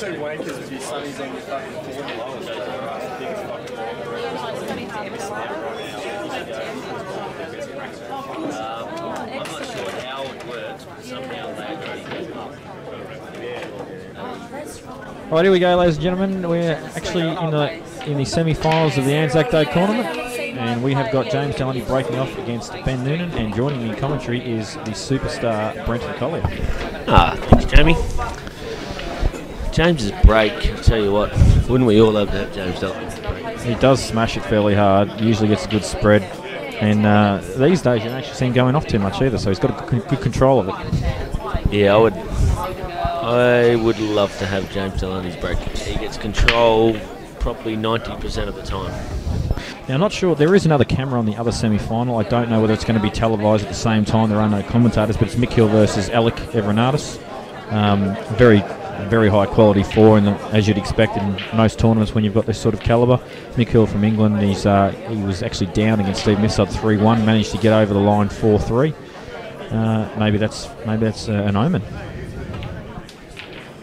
two wankers with your sunnies on your fucking I'm not sure how it works, but somehow they already go up. All right, here we go, ladies and gentlemen. We're actually in the semi-finals of the Anzac Day tournament, and we have got James Delahunty breaking off against Ben Noonan, and joining me in commentary is the superstar Brenton Collier. Thanks, Jamie. James's break, I'll tell you what, wouldn't we all love to have James Delahunty break? He does smash it fairly hard, usually gets a good spread, and these days you don't actually see him going off too much either, so he's got good control of it. Yeah, I would love to have James Delahunty's break. He gets control probably 90% of the time. Now, I'm not sure, there is another camera on the other semi-final. I don't know whether it's going to be televised at the same time. There are no commentators, but it's Mick Hill versus Alec Evernatus. Very high quality four, and as you'd expect in most tournaments when you've got this sort of calibre. Mick Hill from England, he was actually down against Steve Missard 3-1, managed to get over the line 4-3. Maybe that's an omen.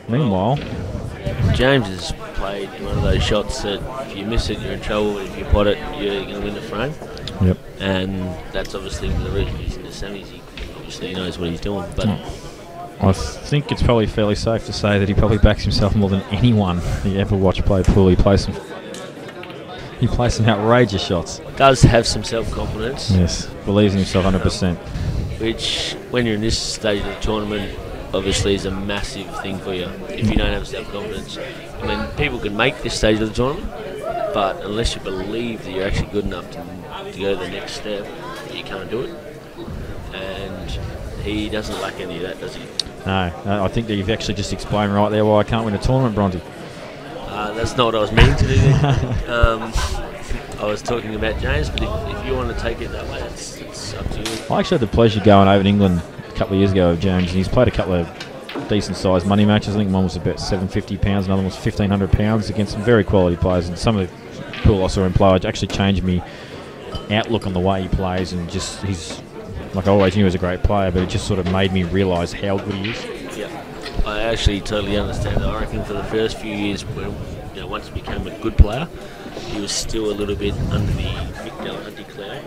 Meanwhile, James has played one of those shots that if you miss it, you're in trouble. If you pot it, you're going to win the frame. Yep. And that's obviously the reason he's in the semis. He obviously knows what he's doing. But I think it's probably fairly safe to say that he probably backs himself more than anyone you ever watch play pool. He plays some outrageous shots. Does have some self-confidence. Yes, believes in himself 100%. Which, when you're in this stage of the tournament, obviously is a massive thing for you. If you don't have self-confidence, I mean, people can make this stage of the tournament, but unless you believe that you're actually good enough to go to the next step, you can't do it. And he doesn't lack any of that, does he? No, I think that you've actually just explained right there why I can't win a tournament, Bronte. That's not what I was meaning to do there. I was talking about James, but if you want to take it that way, it's up to you. I actually had the pleasure going over to England a couple of years ago with James, and he's played a couple of decent-sized money matches. I think one was about £750, another one was £1,500 against some very quality players, and some of the pool I saw him play actually changed me outlook on the way he plays, and just he's, like, I always knew he was a great player, but it just sort of made me realise how good he is. Yeah, I actually totally understand that. I reckon for the first few years, when once he became a good player, he was still a little bit under the Mick Delahunty cloud,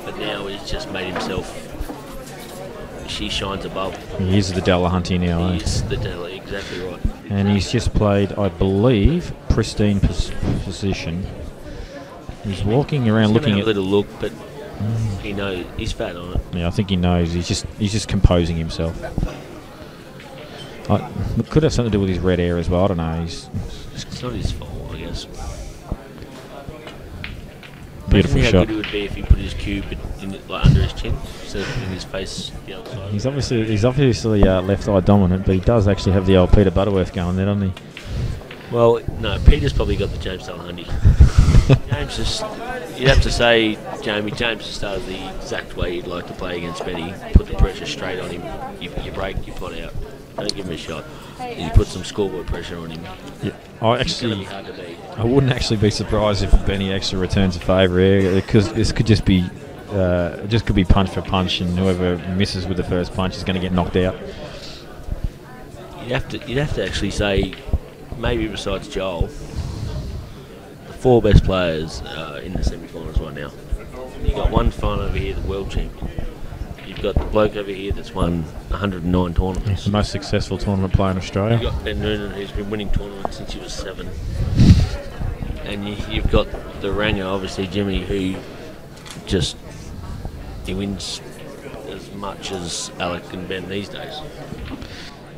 but now he's just made himself. She shines above. He is the Delahunty now. He is the Delahunty, exactly right. And he's just played, I believe, pristine position. He's walking around looking at a little look, but he knows he's fat on it. Yeah, I think he knows. He's just composing himself. It could have something to do with his red hair as well. I don't know. It's not his fault, I guess. Beautiful how shot. Good it would be if he put his cube under his chin instead of putting his face the other side. He's obviously left eye dominant, but he does actually have the old Peter Butterworth going there, doesn't he? Well, no, Peter's probably got the James Delahunty. James is, you'd have to say, James has started the exact way you'd like to play against Benny. Put the pressure straight on him. You break, you put out. Don't give him a shot. You put some scoreboard pressure on him. Yeah, It's going to be hard to beat. I wouldn't actually be surprised if Benny actually returns a favour here, because this could just be punch for punch, and whoever misses with the first punch is going to get knocked out. You'd have to actually say, maybe besides Joel, the four best players in the semi-finals right now. You've got one fine over here, the world champion. You've got the bloke over here that's won 109 tournaments. He's the most successful tournament player in Australia. You've got Ben Noonan, who's been winning tournaments since he was 7. And you've got the Ranger, obviously, Jimmy, who he wins as much as Alec and Ben these days.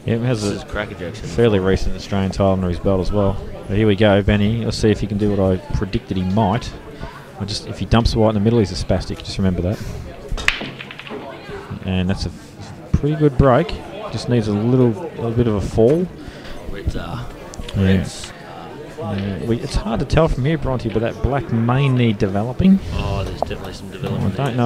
Yeah, he has this a fairly recent Australian title under his belt as well. But here we go, Benny. Let's see if he can do what I predicted he might. If he dumps the white in the middle, he's a spastic. Just remember that. And that's a pretty good break. Just needs a little bit of a fall. It's hard to tell from here, Bronte, but that black may need developing. Oh, there's definitely some development. I don't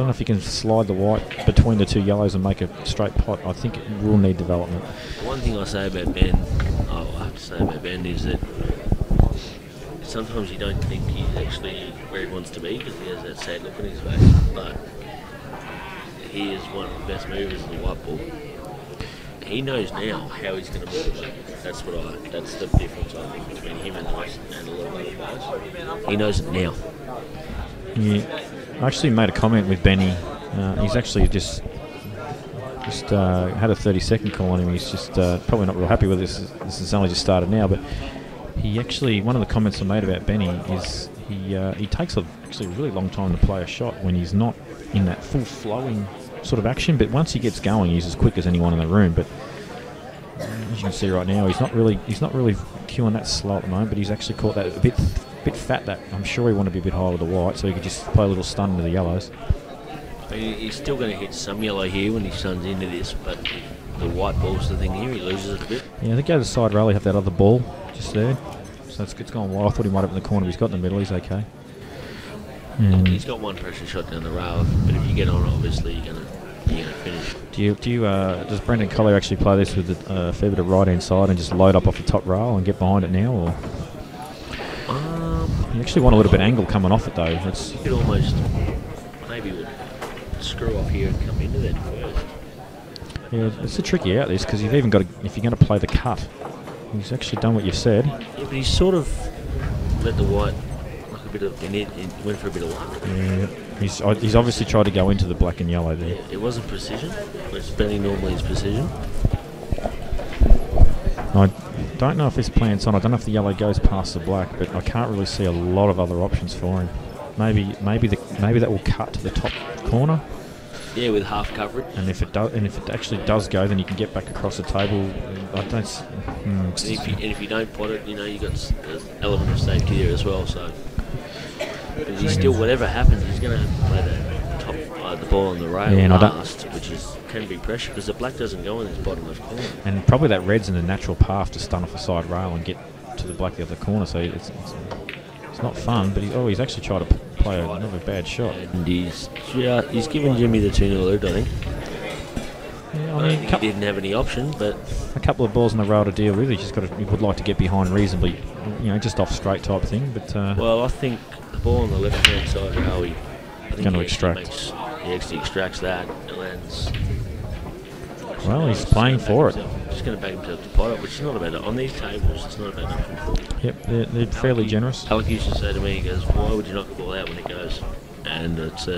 know if you can slide the white between the two yellows and make a straight pot. I think it will need development. The one thing I say about Ben, is that sometimes you don't think he's actually where he wants to be because he has that sad look on his face, but he is one of the best movers in the white ball. he knows now how he's going to move it. That's the difference I think between him and a lot of other guys. He knows it now. Yeah, I actually made a comment with Benny. He's actually just had a 30-second call on him. He's just probably not real happy with this. This has only just started now, but he actually, one of the comments I made about Benny is he takes actually a really long time to play a shot when he's not in that full flowing sort of action. But once he gets going, he's as quick as anyone in the room. But as you can see right now, he's not really queuing that slow at the moment. But he's actually caught that a bit fat. That I'm sure he wanted to be a bit higher with the white, so he could just play a little stun into the yellows. He's still going to hit some yellow here when he stuns into this, but the white ball's the thing here. He loses it a bit. Yeah, I think go to the side rail, have that other ball just there. So it's gone wide. I thought he might have in the corner, but he's got in the middle. He's okay. And he's got one pressure shot down the rail, but if you get on, obviously you're gonna finish. Does Brendan Collier actually play this with a fair bit of right hand side and just load up off the top rail and get behind it now, or? You actually want a little bit of angle coming off it though. You could almost maybe screw off here and come into that first. Yeah, it's a tricky out this because you've even got if you're going to play the cut. He's actually done what you said. Yeah, but he's sort of let the white like a bit of he went for a bit of luck. Yeah, he's obviously tried to go into the black and yellow there. Yeah, it wasn't precision, which Benny normally is precision. I don't know if his plan's on. I don't know if the yellow goes past the black, but I can't really see a lot of other options for him. Maybe that will cut to the top corner. Yeah, with half coverage. And if it actually does go, then you can get back across the table. I don't. If you don't pot it, you got an element of safety there as well. So, but he's still, whatever happens, he's going to have to play the top, the ball on the rail last, which can be pressure because the black doesn't go in this bottom left corner. And probably that red's in the natural path to stun off the side rail and get to the black the other corner. So it's not fun. But he's actually tried to play another bad shot. And he's given Jimmy the 2-0 lead, I think. Yeah, I mean, he didn't have any option, but a couple of balls in the rail to deal with. He would like to get behind reasonably, just off straight type thing. But well, I think the ball on the left-hand side rail, he's going to extract. He actually extracts that and lands. Well, he's playing for it. Just going to back himself to pot up, which is not about it. On these tables, it's not about nothing. Yep, they're fairly generous. Alec used to say to me, he goes, why would you knock a ball out when it goes? And it's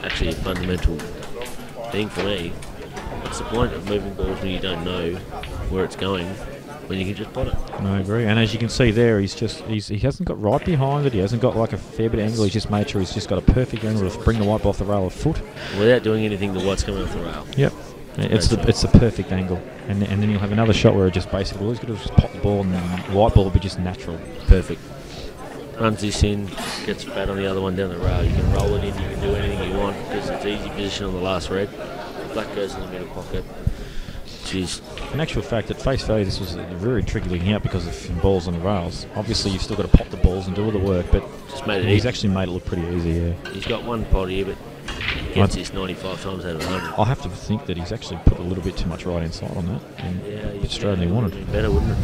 actually a fundamental thing for me. What's the point of moving balls when you don't know where it's going, when you can just pot it? I agree. And as you can see there, he hasn't got right behind it. He hasn't got like a fair bit of angle. He's just made sure he's just got a perfect angle to bring the white ball off the rail a foot. Without doing anything, the white's coming off the rail. Yep. It's the perfect angle, and then you'll have another shot where it just basically he's got to just pop the ball and the white ball will be just natural, perfect. Runs this in, gets fat on the other one down the rail. You can roll it in, you can do anything you want because it's easy position on the last red. Black goes in the middle pocket. Jeez. In actual fact, at face value, this was very tricky looking out because of balls on the rails. Obviously, you've still got to pop the balls and do all the work, but just made it he's easy. actually made it look pretty easy. Yeah. He's got one pot here, but gets this 95 times out of 100. I'll have to think that he's actually put a little bit too much right inside on that. And it's Australian wanted. Better, wouldn't it?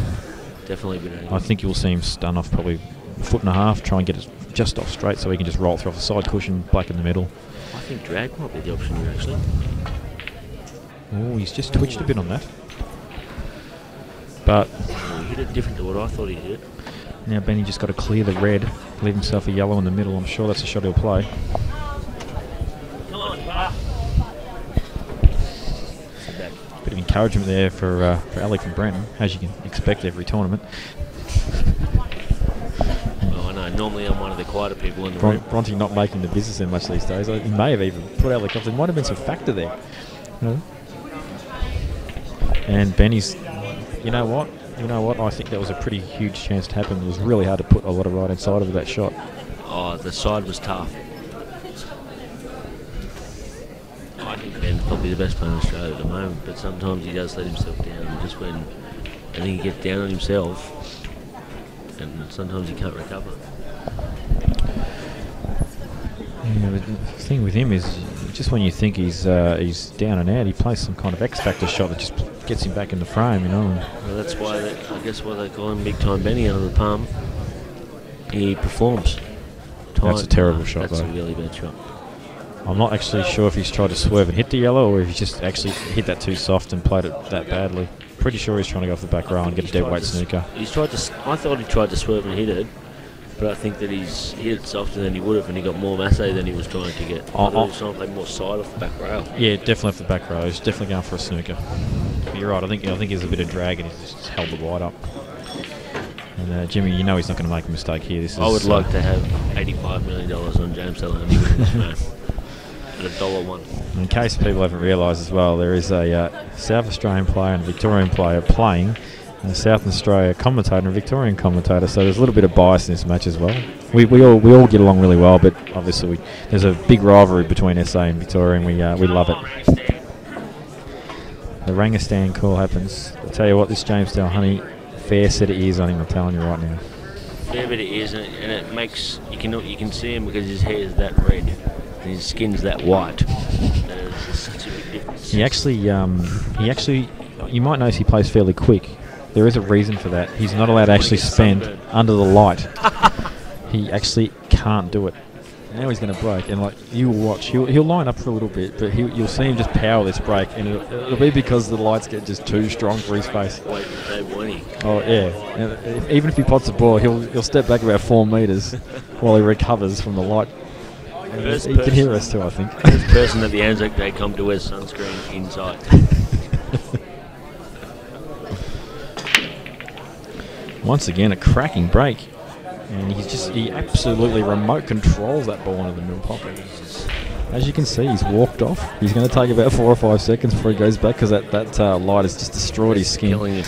Definitely better. I think you'll see him stun off probably a foot and a half, try and get it just off straight so he can just roll through off the side cushion, black in the middle. I think drag might be the option here, actually. Oh, he's just twitched a bit on that. But he hit it different to what I thought he did. Now Benny just got to clear the red, leave himself a yellow in the middle. I'm sure that's a shot he'll play. Bit of encouragement there for Alec and Brenton, as you can expect every tournament. Well, I know. Normally I'm one of the quieter people in the room. Bronte not making the business in much these days. He may have even put Alec off. There might have been some factor there. And Benny's, you know what? I think that was a pretty huge chance to happen. It was really hard to put a lot of right inside of that shot. Oh, the side was tough. I think Ben's probably the best player in Australia at the moment, but sometimes he does let himself down. Just when I think he gets down on himself, and sometimes he can't recover. Yeah, the thing with him is just when you think he's down and out, he plays some kind of X-factor shot that just gets him back in the frame, Well, that's why I guess why they call him Big Time Benny under the palm. He performs. That's a terrible shot, that's though. That's a really bad shot. I'm not actually sure if he's tried to swerve and hit the yellow or if he's just actually hit that too soft and played it that badly. Pretty sure he's trying to go off the back row and get a dead weight snooker. I thought he tried to swerve and hit it, but I think that he's hit it softer than he would have, and he got more masse than he was trying to get. I thought he was trying to play more side off the back rail. Yeah, definitely off the back row. He's definitely going for a snooker. But you're right. I think there's a bit of drag and he's just held the wide up. And Jimmy, you know he's not going to make a mistake here. I would like to have $85 million on James Delahunty at $1. In case people haven't realised as well, there is a South Australian player and a Victorian player playing. A South Australia commentator and a Victorian commentator, so there's a little bit of bias in this match as well. We all get along really well, but obviously there's a big rivalry between SA and Victoria, and we love it. The Rangistan call happens. I'll tell you what, this James Delahunty, fair set of ears on him, I'm telling you right now. Fair bit of ears, and it makes you can see him because his hair is that red and his skin's that white. There's such a big difference. He actually, you might notice he plays fairly quick. There is a reason for that. He's not allowed to actually spend under the light. He actually can't do it. Now he's going to break, and like you will watch, he'll line up for a little bit, but you'll see him just power this break, and it'll be because the lights get just too strong for his face. Wait for Dave Winnie. Oh yeah, and even if he pots the ball, he'll step back about 4 metres while he recovers from the light. He can hear us too, I think. First person at the Anzac Day come to wear sunscreen inside. Once again, a cracking break. And he absolutely remote controls that ball into the middle pocket. As you can see, he's walked off. He's going to take about 4 or 5 seconds before he goes back because that light has just destroyed his skin. Killing him.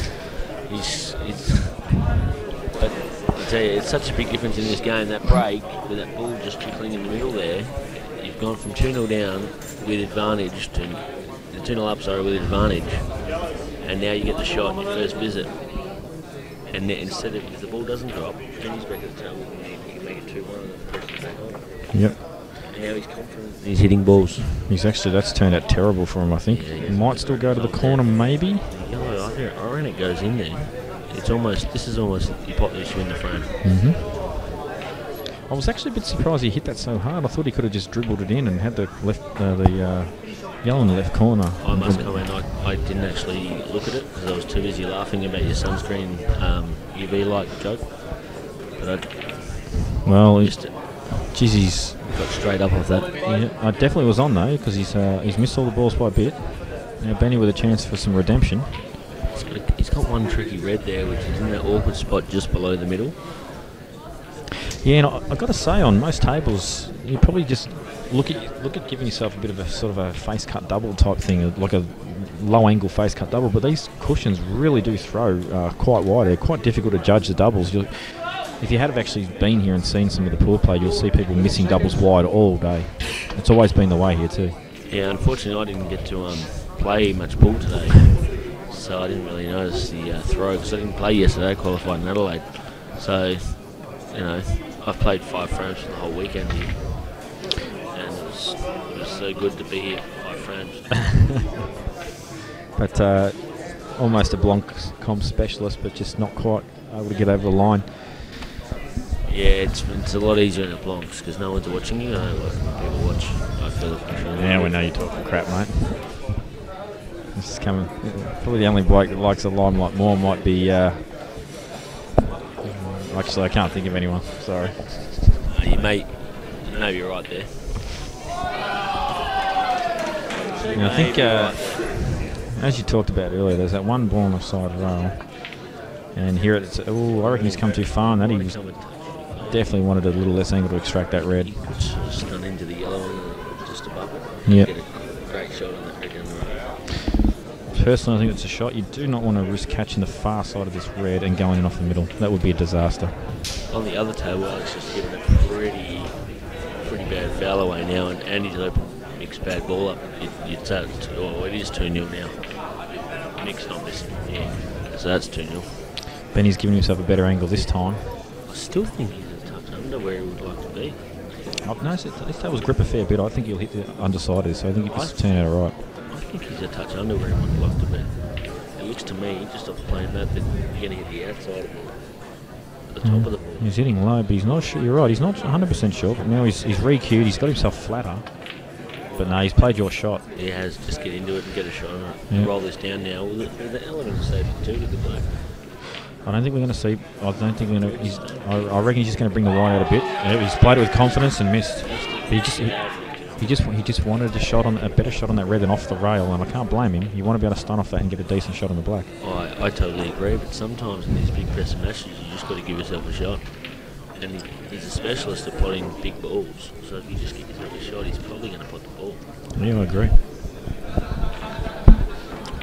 But I tell you, it's such a big difference in this game. That break, with that ball just trickling in the middle there, you've gone from 2-0 down with advantage to 2-0 up, with advantage. And now you get the shot in your first visit. And instead of, if the ball doesn't drop, then he's back at the table and he can make it 2-1 and the person's back on. Yep. And now he's confident. He's hitting balls. That's turned out terrible for him, I think. Yeah, he might still go to the corner, maybe. Yellow, I reckon it goes in there. This is almost you pop this in the frame. I was actually a bit surprised he hit that so hard. I thought he could have just dribbled it in and had the yellow in the left corner. I must comment, I didn't actually look at it because I was too busy laughing about your sunscreen UV light joke. But I missed it. Geez, he's got straight up off that. Yeah, I definitely was on though because he's missed all the balls by a bit. Now Benny with a chance for some redemption. He's got one tricky red there, which is in that awkward spot just below the middle. Yeah, and I've got to say, on most tables, you probably just look at giving yourself a bit of a sort of a face cut double type thing, like a low angle face cut double. But these cushions really do throw quite wide. They're quite difficult to judge the doubles. If you have actually been here and seen some of the pool play, you'll see people missing doubles wide all day. It's always been the way here too. Yeah, unfortunately, I didn't get to play much pool today, so I didn't really notice the throw because I didn't play yesterday. I qualified in Adelaide, so I've played 5 frames for the whole weekend here, and it was so good to be here for 5 frames. But almost a Blanc comp specialist, but just not quite able to get over the line. Yeah, it's a lot easier in the Blancs because no one's watching you. I know people watch. I feel yeah, we know you're talking crap, mate. This is coming. Probably the only bloke that likes the limelight more might be. Actually, I can't think of anyone. Sorry. You may be right there. I think, as you talked about earlier, there's that one ball on the side row, and here it's. Oh, I reckon he's come too far, and that he was definitely wanted a little less angle to extract that red. He puts stun into the yellow and just above it. Yep. Get a great shot on that red down the road. Personally, I think it's a shot. You do not want to risk catching the far side of this red and going in off the middle. That would be a disaster. On the other table, Alex just given a pretty bad foul away now, and he's open mixed bad ball up. It is 2-0 now. Mixed not missing. Yeah. So that's 2-0. Benny's giving himself a better angle this time. I still think he's a touch under where he would like to be. I've noticed this table's grip a fair bit. I think he'll hit the underside, so I think it's turned out all right. I think he's a touch under where he would like to be. It looks to me, just off playing that you're going to hit the outside at the top of the ball. He's hitting low, but he's not sure. You're right, he's not 100% sure, but now he's re-cued. He's got himself flatter. But no, he's played your shot. He has. Just get into it and get a shot on it. Yeah. Roll this down now. Well, the element of safety too to the bloke. I don't think we're going to see. I don't think we're going to. I reckon he's just going to bring the right out a bit. Yeah, he's played it with confidence and missed. He just wanted a better shot on that red than off the rail, and I can't blame him. You want to be able to stun off that and get a decent shot on the black. I totally agree, but sometimes in these big pressure matches, you just got to give yourself a shot. And he's a specialist at potting big balls, so if you just get yourself a shot, he's probably going to pot the ball. Yeah, I agree.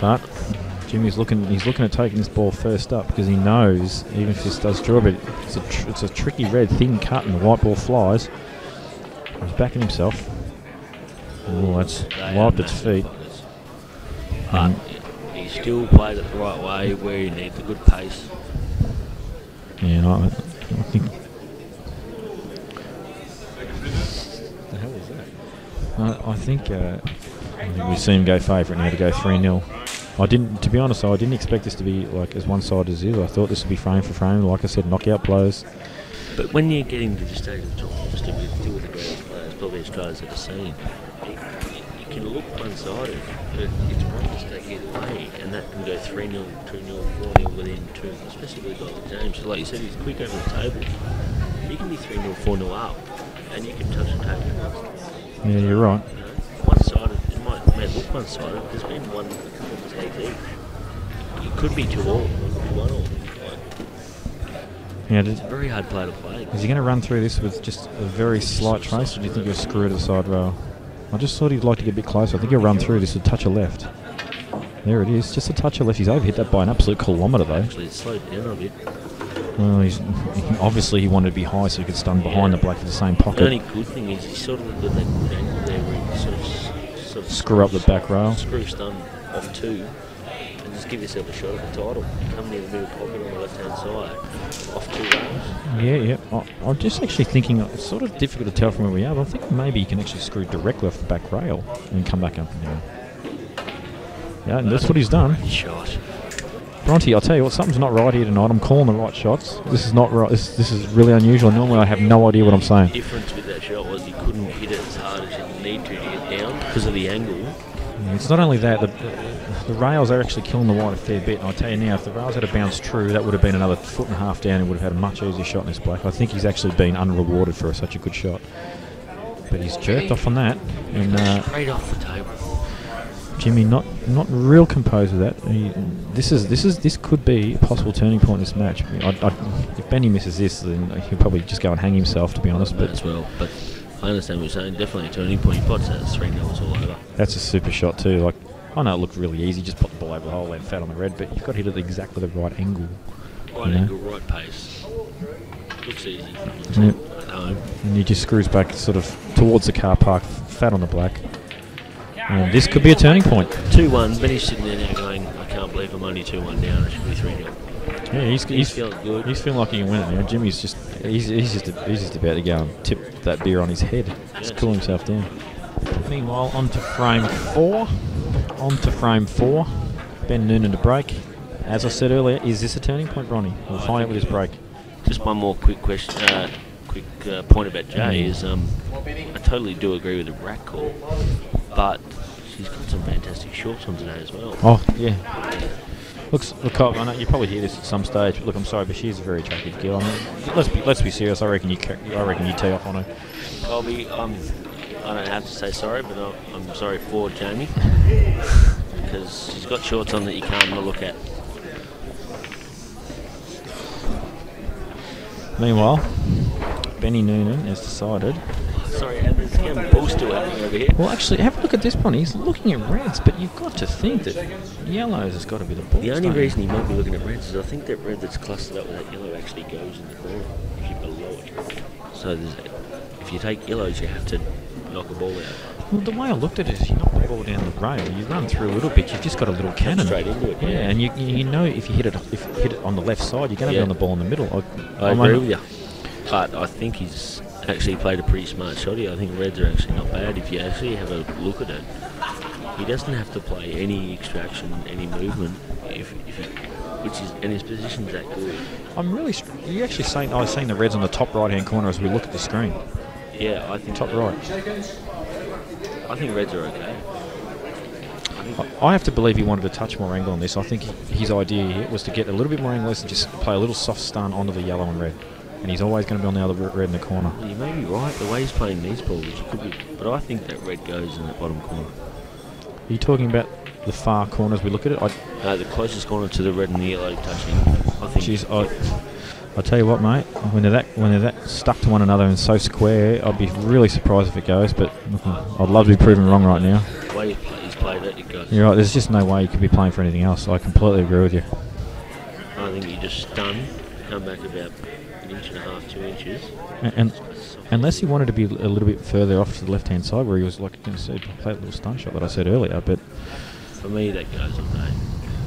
But Jimmy's looking at taking this ball first up because he knows even if this does draw a bit, it's a tricky red, thin cut, and the white ball flies. He's backing himself. Oh, that's wiped its feet. But he still played it the right way where he needs a good pace. Yeah, I think. The hell is that? I think we see him go favourite now to go 3-0. To be honest, I didn't expect this to be like as one-sided as it is. I thought this would be frame for frame. Like I said, knockout blows. But when you're getting to the stage of the tournament, just with two of the greatest players probably Australia's ever seen, you can look one-sided, but it's one mistake either way, and that can go 3-0, 2-0, 4-0 within two, especially with like James. So like you said, he's quick over the table. He can be 3-0, 4-0 up, and you can touch the table. Yeah, you're right. You know, one-sided, may look one-sided, there's been a couple of mistakes each. It could be 2-all, or 1-all. Yeah, it's a very hard play to play. Is he going to run through this with just a very slight trace, or do you think he'll screw to the side rail? I just thought he'd like to get a bit closer. I think he'll run through this with a touch of left. There it is, just a touch of left. He's overhit that by an absolute kilometre though. Actually, it slowed down a bit. Well, obviously he wanted to be high so he could stun behind the black for the same pocket. The only good thing is he sort of got that angle there where he sort of screw up the back rail. Screw stun off two. Just give yourself a shot at the title. Come near the middle pocket on the left-hand side, off two rails. Yeah. I'm just actually thinking, it's sort of difficult to tell from where we are, but I think maybe you can actually screw directly off the back rail and come back up. Yeah, and that's what he's done. Shot. Bronte, I'll tell you what, something's not right here tonight. I'm calling the right shots. This is not right. This is really unusual. Normally I have no idea what I'm saying. The difference with that shot was he couldn't hit it as hard as you need to get down because of the angle. It's not only that, the rails are actually killing the white a fair bit. And I'll tell you now, if the rails had bounced true, that would have been another 1.5 foot down and would have had a much easier shot in this black. I think he's actually been unrewarded for such a good shot. But he's jerked off on that. And straight off the table. Jimmy not real composed with that. This could be a possible turning point in this match. If Benny misses this, then he'll probably just go and hang himself, to be honest. But as well, but I understand what you're saying. Definitely a turning point. He pots out 3-0 all over. That's a super shot too. Like, I know it looked really easy, just put the ball over the hole, land fat on the red, but you've got to hit it exactly the right angle. Right angle, right pace. Looks easy. Yep. At home. And he just screws back sort of towards the car park, fat on the black. And this could be a turning point. 2-1. Benny's sitting there now going, I can't believe I'm only 2-1 now. It should be 3-0. Yeah, he's feeling good. He's feeling like he can win it now. Jimmy's just he's just about to go and tip that beer on his head. Just cool himself down. Meanwhile, on to frame 4. Ben Noonan to break. As I said earlier, is this a turning point, Bronny? We'll find out with his break. Just one more quick question, point about Jay is I totally do agree with the rack call, but she's got some fantastic shorts on today as well. Oh yeah. Look, I know you probably hear this at some stage. But look, I'm sorry, but she is a very attractive girl. I mean, let's be serious. I reckon you tee off on her. I don't have to say sorry, but I'm sorry for Jamie because she's got shorts on that you can't look at. Meanwhile, Benny Noonan has decided. Sorry, and there's a ball still happening over here. Well, actually, have a look at this one. He's looking at reds, but you've got to think that yellows has got to be the ball. The only reason he might be looking at reds is I think that red that's clustered up with that yellow actually goes in the corner if you're below it. So if you take yellows, you have to knock a ball out. Well, the way I looked at it is you knock the ball down the rail, you run through a little bit, you've just got a little cannon. Straight into it. Yeah, and you know if you hit it on the left side, you're going to be on the ball in the middle. I agree with you. But I think he's actually played a pretty smart shot here. I think reds are actually not bad if you actually have a look at it. He doesn't have to play any extraction, any movement, and his position's that good. I'm really. You actually saying I was seeing the reds on the top right-hand corner as we look at the screen. Yeah, I think top right. I think reds are okay. I have to believe he wanted to touch more angle on this. I think his idea here was to get a little bit more angle and just play a little soft stun onto the yellow and red. And he's always going to be on the other red in the corner. Well, you may be right, the way he's playing these balls, it could be, but I think that red goes in that bottom corner. Are you talking about the far corner as we look at it? The closest corner to the red and the yellow touching. I think. Geez, I'll tell you what, mate. When they're that stuck to one another and so square, I'd be really surprised if it goes. But I'd love to be proven wrong right now. The way he's played it, it goes. You're right. There's just no way you could be playing for anything else. I completely agree with you. I think you just stun, come back about an inch and a half, 2 inches. And unless he wanted to be a little bit further off to the left-hand side, where he was like going to play a little stun shot that I said earlier. But for me, that goes on day.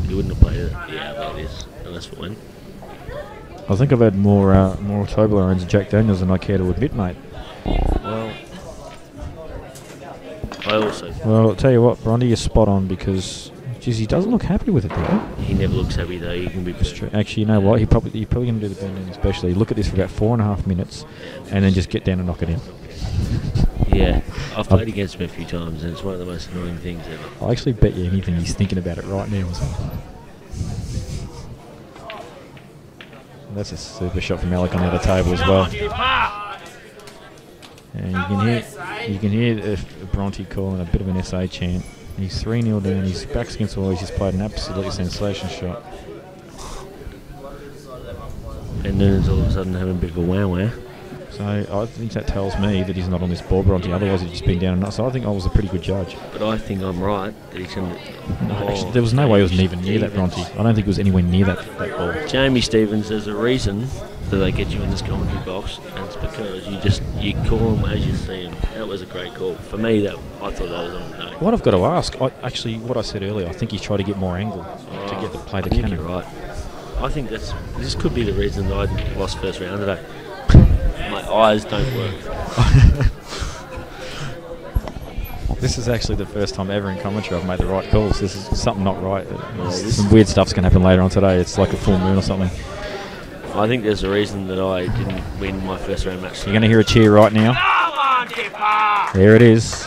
He wouldn't have played it. Yeah, there it is. Unless we win. I think I've had more Toblerones and Jack Daniels than I care to admit, mate. Well, I also. Well, I'll tell you what, Bronte, you're spot on because, geez, he doesn't look happy with it though. He never looks happy though. He can be. Actually, you know what? You're probably going to do the burn in, especially look at this for about 4.5 minutes, and then just get down and knock it in. Yeah, I've played against him a few times, and it's one of the most annoying things ever. I actually bet you anything he's thinking about it right now. That's a super shot from Alec on the other table as well. And you can hear Bronte calling a bit of an SA chant. He's 3-0 down. His back's against the wall. He's just played an absolutely sensational shot. And Nunan's all of a sudden having a bit of a wow. So I think that tells me that he's not on this ball, Bronte. Otherwise, he'd just been down and up. So I think I was a pretty good judge. But I think I'm right that he's going to. No, actually, there was no way he was even near that, Bronte. I don't think he was anywhere near that ball. Jamie Stevens, there's a reason that they get you in this commentary box, and it's because you call them as you see them. That was a great call. For me, I thought that was on the day. What I've got to ask, what I said earlier, I think he's tried to get more angle to get to play the cannon. You're right. I think this could be the reason that I lost first round today. My eyes don't work. This is actually the first time ever in commentary I've made the right calls. This is something not right. Some weird stuff's going to happen later on today. It's like a full moon or something. I think there's a reason that I didn't win my first round match. You're going to hear a cheer right now. There it is.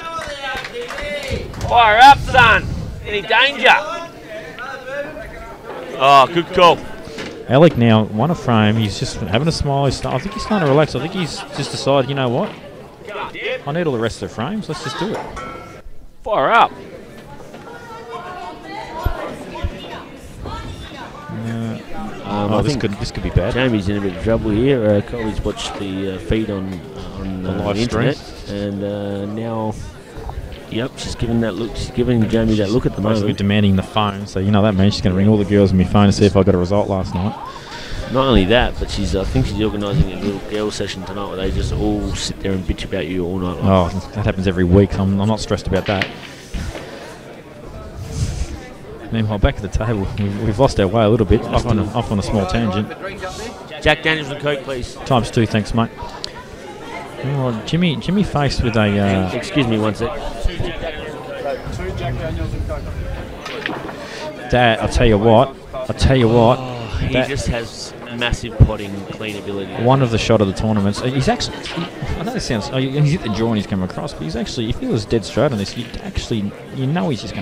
Fire up, son. Any danger? Oh, good call. Alec now won a frame. He's just having a smile. I think he's starting to relax. I think he's just decided, you know what? I need all the rest of the frames. Let's just do it. Fire up. This could be bad. Jamie's in a bit of trouble here. Coley's watched the feed on the live internet, and now, yep, she's giving that look. She's giving Jamie that look at the Basically moment. demanding the phone. So you know that means she's going to ring all the girls on my phone to see if I got a result last night. Not only that, but I think she's organising a little girl session tonight where they just all sit there and bitch about you all night long. Oh, that happens every week. I'm not stressed about that. Meanwhile, back at the table, we've lost our way a little bit. Off on a small tangent. Jack Daniels and Coke, please. Times 2, thanks, mate. Meanwhile, Jimmy faced with a... Excuse me one sec. Dad, I'll tell you what. He just has massive potting clean ability. One of the shot of the tournaments. He's actually... I know this sounds... he's hit the draw and he's come across, but he's actually... If he was dead straight on this, he's just going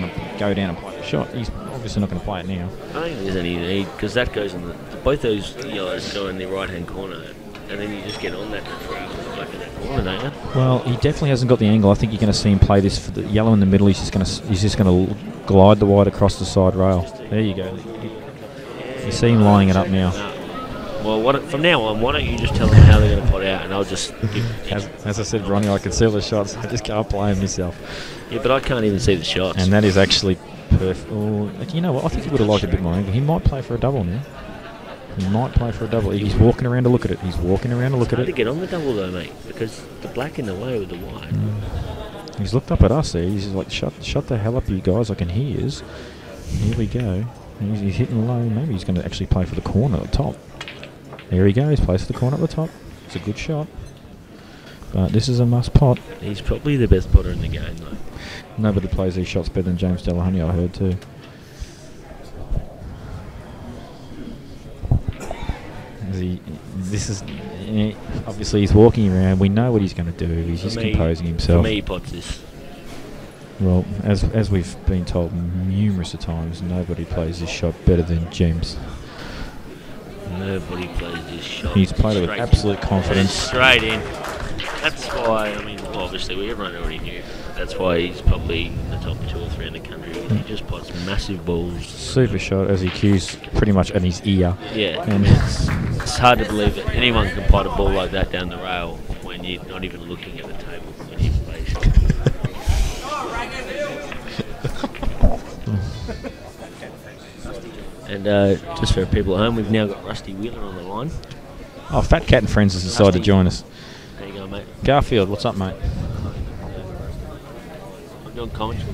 to go down and play the shot. He's obviously not going to play it now. I don't think there's any need, because that goes in both those yellows go in the right-hand corner, and then you just get on that back in that corner, don't you? Well, he definitely hasn't got the angle. I think you're going to see him play this for the yellow in the middle. He's just going to glide the white across the side rail. There you go. You see him lining it up now. Well, from now on, why don't you just tell them how they're going to pot out, and I'll just give... As I said, Ronnie, I can see all the shots. I just can't play them myself. Yeah, but I can't even see the shots. And that is actually perfect. Oh, you know what? I think he would have liked a bit more angle. He might play for a double now. He's walking around to look at it. It's hard to get on the double though, mate, because the black in the way with the white. He's looked up at us there. He's like, shut the hell up, you guys. I can hear yous. Here we go. He's hitting low. Maybe he's going to actually play for the corner at the top. There he goes. Plays for the corner at the top. It's a good shot. But this is a must pot. He's probably the best potter in the game, though. Nobody plays these shots better than James Delahunty, I heard too. Obviously he's walking around. We know what he's going to do. He's just composing himself. For me, he pots this. Well, as we've been told numerous of times, nobody plays this shot better than James. Nobody plays this shot. He's played it with absolute confidence. Straight in. That's why, I mean, obviously everyone already knew. That's why he's probably in the top 2 or 3 in the country. He just puts massive balls. Super shot as he cues pretty much at his ear. Yeah. And it's hard to believe that anyone can pot a ball like that down the rail when you're not even looking at the table when he plays. And just for people at home, we've now got Rusty Wheeler on the line. oh, Fat Cat and Friends has decided to join us. How you going, mate? Garfield, what's up, mate? I'm doing commentary.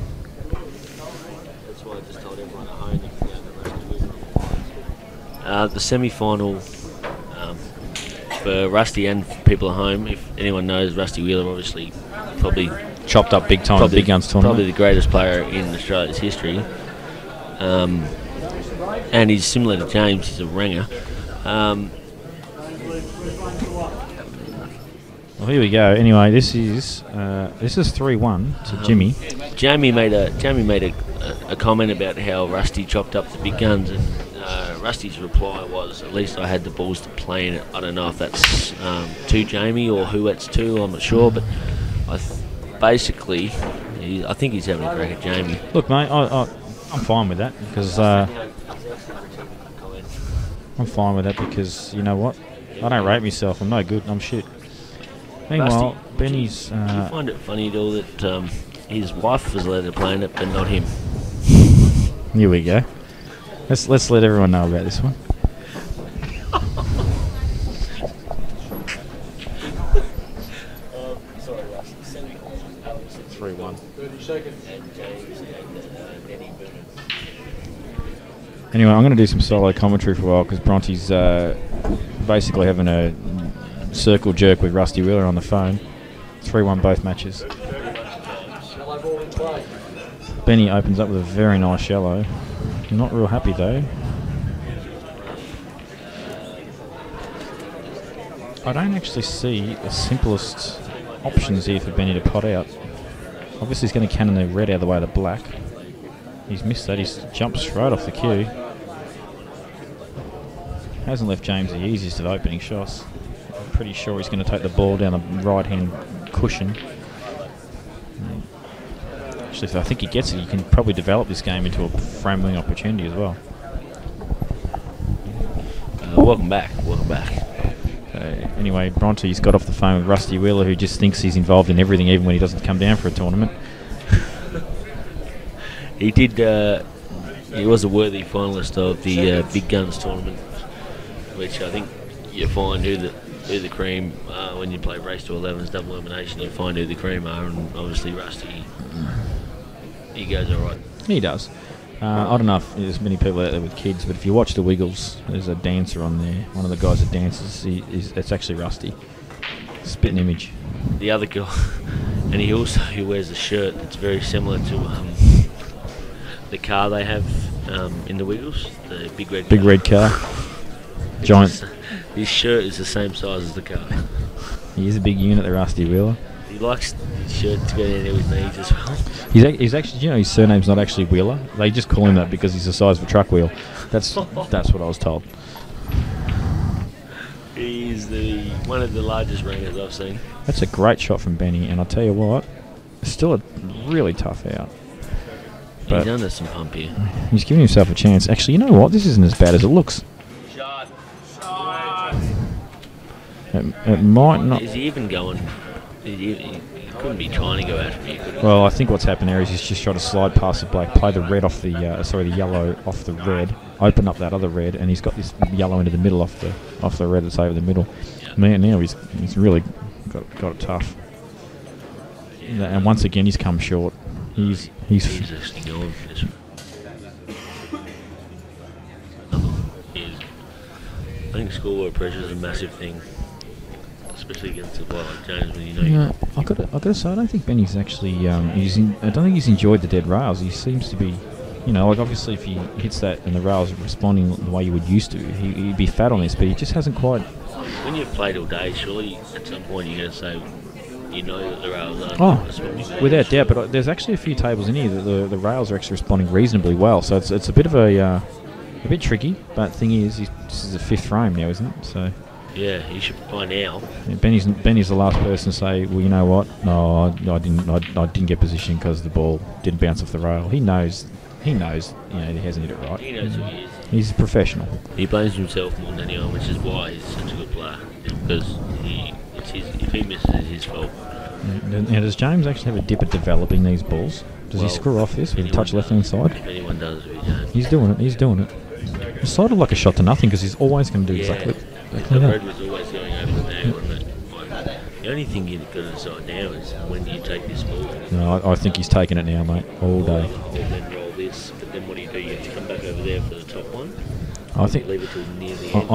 That's why I just told everyone at home that Rusty Wheeler. The semi-final for Rusty and for people at home, if anyone knows, Rusty Wheeler obviously probably Chopped up big time at Big Guns tournament. Probably the greatest player in Australia's history. And he's similar to James, he's a ringer. Well, here we go. Anyway, this is 3-1 to Jimmy. Jamie made a comment about how Rusty chopped up the big guns, and Rusty's reply was, "At least I had the balls to play in it." I don't know if that's to Jamie or who it's to. I'm not sure, but basically, I think he's having a crack at Jamie. Look, mate, I'm fine with that because you know what? I don't rate myself. I'm no good. I'm shit. Meanwhile, Rusty, Benny's. Do you find it funny at all that his wife was allowed to play in it, but not him? Here we go. Let's let everyone know about this one. Sorry, Rusty. 3-1. 30 seconds. And James and Benny Booner. Anyway, I'm going to do some solo commentary for a while because Bronte's basically having a circle jerk with Rusty Wheeler on the phone. 3-1 both matches. Benny opens up with a very nice shallow. Not real happy though. I don't actually see the simplest options here for Benny to pot out. Obviously he's going to cannon the red out of the way of the black. He's missed that. He's jumped straight off the cue. Hasn't left James the easiest of opening shots. I'm pretty sure he's going to take the ball down the right-hand cushion. Actually, if I think he gets it, he can probably develop this game into a frame-winning opportunity as well. Welcome back. Welcome back. Anyway, Bronte's got off the phone with Rusty Wheeler, who just thinks he's involved in everything, even when he doesn't come down for a tournament. He did. He was a worthy finalist of the Big Guns tournament, which I think you find who the cream when you play race to 11's double elimination. You find who the cream are, and obviously Rusty, he goes all right. He does. I don't know if there's many people out there with kids, but if you watch the Wiggles, there's a dancer on there. One of the guys that dances, it's actually Rusty. Spitting image. The other guy, and he wears a shirt that's very similar to the car they have in the Wiggles, the big red car. Big red car. Giant. His shirt is the same size as the car. He is a big unit, the Rusty Wheeler. He likes his shirt to go down there with knees as well. He's actually, you know, his surname's not actually Wheeler. They just call him that because he's the size of a truck wheel. That's what I was told. He's one of the largest ringers I've seen. That's a great shot from Benny, and I'll tell you what, it's still a really tough out. But he's under some pump here. He's giving himself a chance. Actually, you know what? This isn't as bad as it looks. Shot. It might not. Is he even going? He couldn't be trying to go after me. Well, I think what's happened there is he's just tried to slide past the black, play the red off the the yellow off the red, open up that other red, and he's got this yellow into the middle off the red that's over the middle. Yeah. Now he's really got it tough. Yeah. And once again he's come short. He's actually going for this. I think scoreboard pressure is a massive thing, especially against a player like James. When you know. I've got to say, I don't think Benny's actually. I don't think he's enjoyed the dead rails. He seems to be, like obviously if he hits that and the rails are responding the way you would used to, he'd be fat on this, but he just hasn't quite. When you've played all day, surely at some point you're going to say, you know that the rails aren't Oh, responding well. without doubt. But there's actually a few tables in here that the rails are actually responding reasonably well. So it's a bit of a bit tricky. But thing is, this is the 5th frame now, isn't it? So Yeah, you should by now. yeah, Benny's the last person to say, well, you know what? No, I didn't get positioning because the ball didn't bounce off the rail. He knows. You know, he hasn't hit it right. He knows who he is. He's a professional. He blames himself more than anyone, which is why he's such a good player. Because if he misses, it's his fault. Now, does James actually have a dip at developing these balls? Does he screw off this with a touch left-hand side? If anyone does, it'll be James. He's doing it. It's sort of like a shot to nothing because he's always going to do exactly The that. road was always going over the nail, wasn't it? The only thing you've got to decide now is when do you take this ball? No, I think he's taking it now, mate, all day. Or then roll this, but then what do? You have to come back over there for the top one? I think leave it till near the end.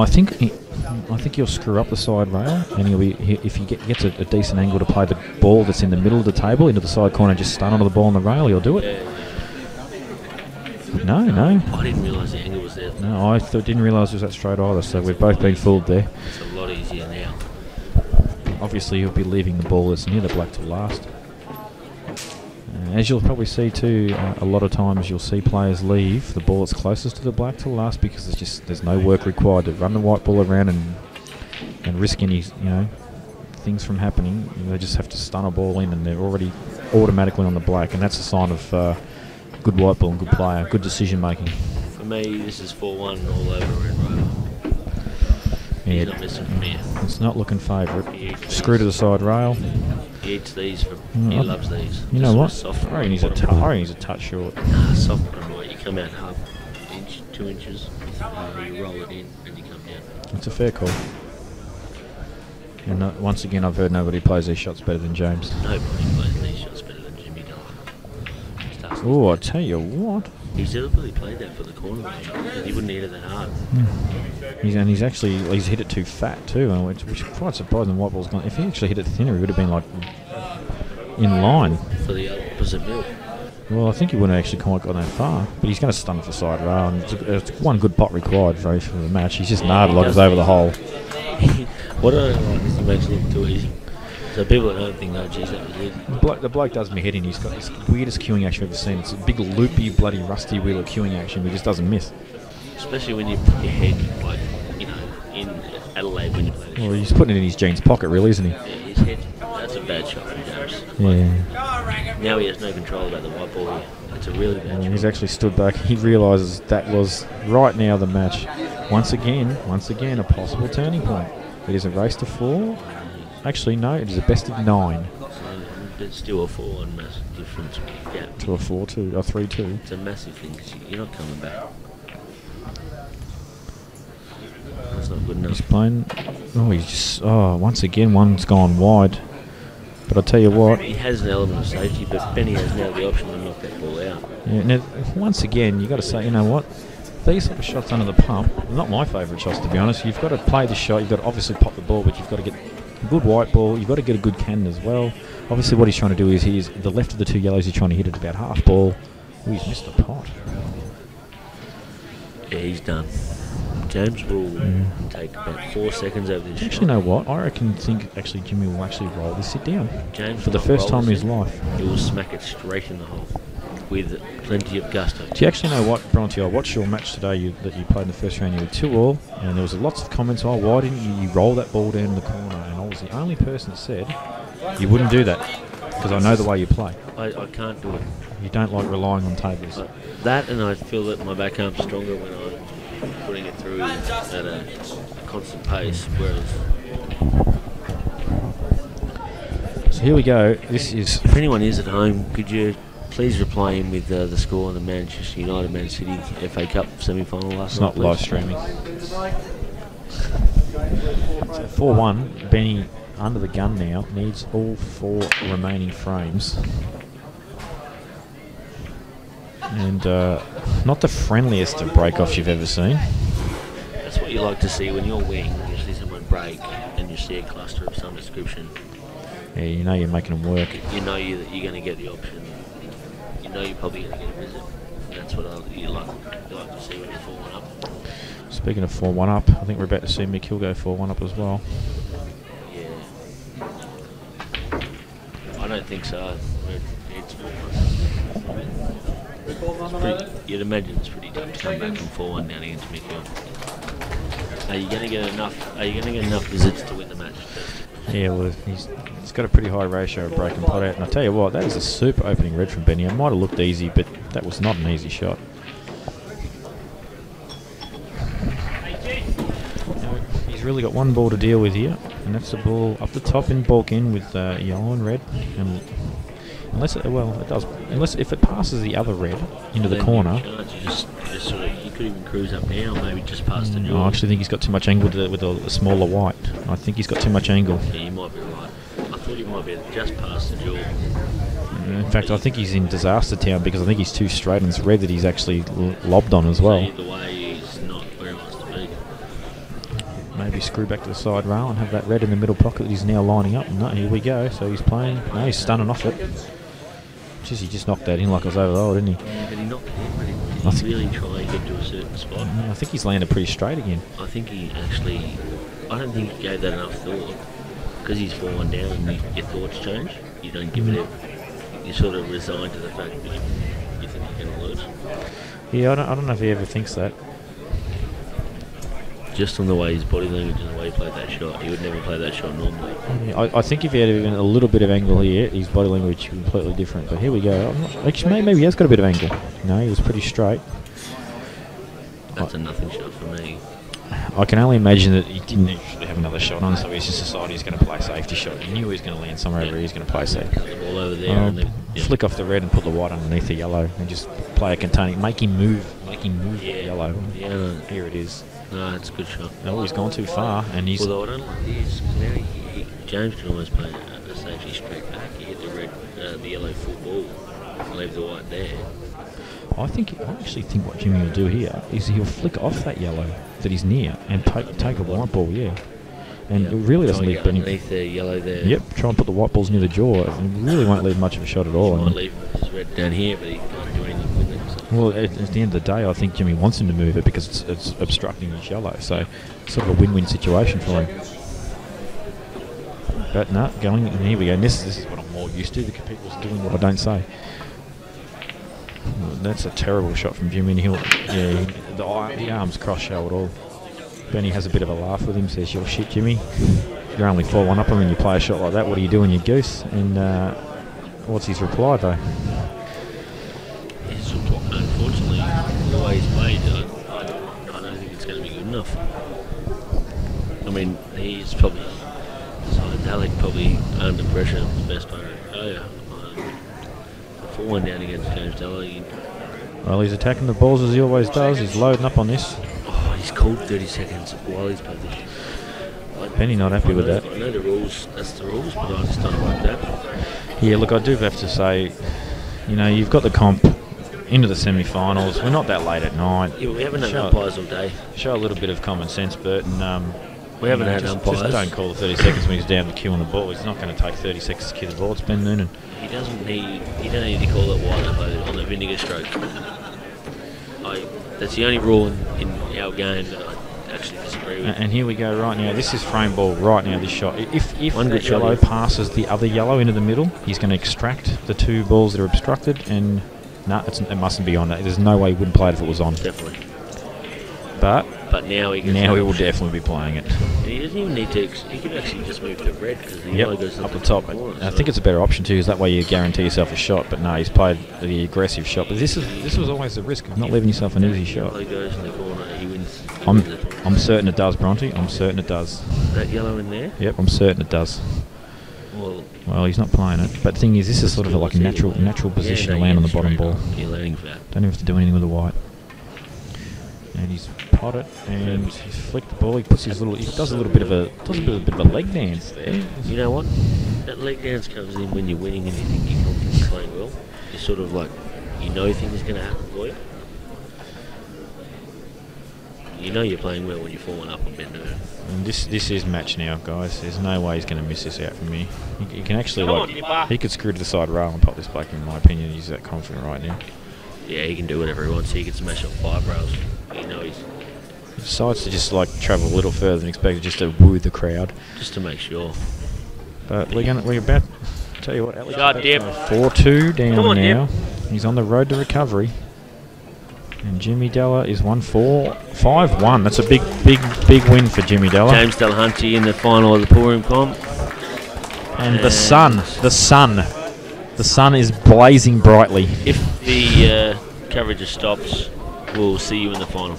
I think he'll screw up the side rail, and if he gets a decent angle to play the ball that's in the middle of the table into the side corner and just stun onto the ball on the rail, he'll do it. Yeah. No. I didn't realise the angle was there. No, I didn't realise it was that straight either, so we've both been fooled there. It's a lot easier now. Obviously, he'll be leaving the ball that's near the black to last. As you'll probably see too, a lot of times you'll see players leave the ball that's closest to the black to last because there's no work required to run the white ball around and risk any things from happening. They just have to stun a ball in and they're already automatically on the black, and that's a sign of good white ball and good player, good decision making. For me, this is 4-1 all over Red Rover. He's not missing from here. It's not looking favourite. Screw to the side rail. He eats these. He loves these. You know what? Soft I reckon he's a touch short. Soft and right. You come out half inch, 2 inches. You roll it in and you come down. It's a fair call. And once again, I've heard nobody plays these shots better than James. Nobody plays these shots better than Jimmy Diller. Oh, I tell you what. He's deliberately played that for the corner because he wouldn't hit it that hard. He's hit it too fat too, which is quite surprising. White ball's gone. If he actually hit it thinner, he would have been like in line For the opposite mill. Well, I think he wouldn't have actually quite gone that far, but he's going to stun for side rail, and it's one good pot required for the match. He's just nailed like it's over the hole. What I don't like is he makes it look too easy. So people that don't think, oh, geez, that was easy. The bloke does me hitting. He's got this weirdest queuing action I've ever seen. It's a big loopy, bloody rusty wheel of queuing action, but he just doesn't miss. Especially when you put your head, like, in Adelaide when you play this. Well, he's putting it in his jeans pocket, really, isn't he? Yeah, his head, that's a bad shot from James. Yeah. Now he has no control about the white ball here. It's a really bad shot. He's actually stood back. He realises that was right now the match. Once again, a possible turning point. It is a race to 4. Actually, no, it is a best of 9. So it's still a 4-1 massive difference. Yeah. To a 4-2, a 3-2. It's a massive thing because you're not coming back. That's not good enough. He's playing. Once again, one's gone wide. But I'll tell you what. He has an element of safety, but Benny has now the option to knock that ball out. Yeah, now, once again, you've got to say, you know what? These sort of shots under the pump, not my favourite shots, to be honest. You've got to play the shot, you've got to obviously pop the ball, but you've got to get a good white ball, you've got to get a good cannon as well. Obviously, what he's trying to do is the left of the two yellows, he's trying to hit it about half ball. Oh, he's missed the pot. Yeah, he's done. James will take about 4 seconds over this Actually, shot. you know what? I think Jimmy will actually roll this sit down. James For the first time in his life. He will smack it straight in the hole with plenty of gusto. Do you actually know what, Bronte? I watched your match today that you played in the first round. You were 2-all, and there was lots of comments. Oh, why didn't you roll that ball down in the corner? And I was the only person that said you wouldn't do that because I know the way you play. I can't do it. You don't like relying on tables. That, and I feel that my backhand's stronger when I'm putting it through at a constant pace. Whereas, so here we go. This is. if anyone is at home, could you please reply in with the score on the Manchester United Man City FA Cup semi-final last It's night? not live streaming. So 4-1. Benny under the gun now. Needs all 4 remaining frames. And not the friendliest of break-offs you've ever seen. That's what you like to see when you're wing. You see someone break and you see a cluster of some description. Yeah, you know you're making them work. You know that you're going to get the option. You know you're probably going to get a visit. And that's what you like to see when you're 4-1 up. Speaking of 4-1 up, I think we're about to see Mick Hill go 4-1 up as well. Yeah. think so. You'd imagine it's pretty tough to come back from 4-1 down against midfield. Are you going to get enough visits to win the match? Yeah, well, he's got a pretty high ratio of break and pot out. And I tell you what, that is a super opening red from Benny. It might have looked easy, but that was not an easy shot. Now, he's really got one ball to deal with here, and that's the ball up the top in bulk in with yellow and red. And unless it does. Unless if it passes the other red into the corner. You could even cruise up now, maybe just past the jaw. I actually think he's got too much angle with a smaller white. I think he's got too much angle. Yeah, you might be right. I thought he might be just past the jaw. In fact, I think he's in disaster town because I think he's too straight on this red that he's actually lobbed on as well. Either way, he's not where he wants to be. Maybe screw back to the side rail and have that red in the middle pocket that he's now lining up. No, here we go. So he's playing. No, he's stunning off it. Jeez, he just knocked that in like it was over the hole, didn't he? Yeah, but he knocked it in, but he really try and get to a certain spot. I think he's landed pretty straight again. I think he actually... I don't think he gave that enough thought. Because he's 4-1 down and your thoughts change. You don't give it... You sort of resign to the fact that you think you're going to lose. Yeah, I don't know if he ever thinks that. Just on the way his body language and the way he played that shot, he would never play that shot normally. Yeah, I think if he had even a little bit of angle here, his body language would be completely different. But here we go. Actually, maybe he has got a bit of angle. No, he was pretty straight. That's a nothing shot for me. I can only imagine that he didn't actually have another shot on, so he's just decided he's going to play a safety shot. He knew he was going to land somewhere over here. He's going to play safe. Cut the ball over there and then, flick off the red and put the white underneath the yellow and just play a containing. Make him move with the yellow. Yeah. Here it is. No, it's a good shot. No, he's gone too far, and he's... Although I don't like this, because now James can almost play a safety straight back. He hit the red, the yellow full ball, leave the white there. I actually think what Jimmy will do here is he'll flick off that yellow that he's near and take a white ball, and it really doesn't leave Benny... underneath the yellow there. Yep, try and put the white balls near the jaw. It really won't leave much of a shot at all. He might leave his red down here, but he can't do anything with it. So. Well, at the end of the day, I think Jimmy wants him to move it because it's obstructing his yellow. So, it's sort of a win-win situation for him. But no, going, and here we go. And this is what I'm more used to. The people's doing what I don't say. That's a terrible shot from Jimmy. And the arms cross show at all. Benny has a bit of a laugh with him, says, "You're shit, Jimmy. You're only 4-1 up him and you play a shot like that. What are you doing, you goose?" And what's his reply, though? Unfortunately, the way he's played, I don't think it's going to be good enough. I mean, he's probably, besides Alec, probably under pressure, the best player in Australia. 4-1 down against James Delahunty. Well, he's attacking the balls as he always does. He's loading up on this. Oh, he's called 30 seconds while he's played this. Benny not happy with that. I know the rules, that's the rules, but I just don't like that. Yeah, look, I do have to say, you've got the comp into the semi-finals. We're not that late at night. Yeah, we haven't had umpires all day. Show a little bit of common sense, Bert, and we haven't had umpires. Just don't call the 30 seconds when he's down the queue on the ball. He's not going to take 30 seconds to kill the ball. It's Ben Noonan. He don't need to call it while on the vinegar stroke. That's the only rule in our game that I actually disagree with. And here we go right now. This is frame ball right now, this shot. If one that yellow passes the other yellow into the middle, he's going to extract the two balls that are obstructed, and it mustn't be on. There's no way he wouldn't play it if it was on. Definitely. But now he will definitely be playing it. And he doesn't even need to. He could actually just move to red because the yellow goes up the top. I think it's a better option too, because that way you guarantee yourself a shot. But no, he's played the aggressive shot. But this was always the risk of not leaving yourself an easy shot. Yellow goes in the corner. He wins. I'm certain it does, Bronte. I'm certain it does. That yellow in there. Yep, I'm certain it does. Well, he's not playing it. But the thing is, this is sort of like a natural position to land on the bottom ball. You're landing for that. Don't even have to do anything with the white. And he's potted and he's flicked the ball. He does a little bit of a leg dance there. You know what? That leg dance comes in when you're winning and you think you're confident playing well. You're sort of like, things are going to happen for you. You know you're playing well when you're 4-1 up on Ben Noonan. And this is match now, guys. There's no way he's going to miss this out from me. He can actually he could screw to the side rail and pop this back. In my opinion, he's that confident right now. Yeah, he can do whatever he wants. He can smash up 5 rails. He decides to just travel a little further than expected, just to woo the crowd, just to make sure. But we're about Tell you what, Alex. Shot dip. 4-2 down Come on, now. He's on the road to recovery. And Jimmy Della is 1-4. 5-1. That's a big win for Jimmy Della. James Delahunty in the final of the pool room comp. And the sun is blazing brightly. If the coverage stops, we'll see you in the final.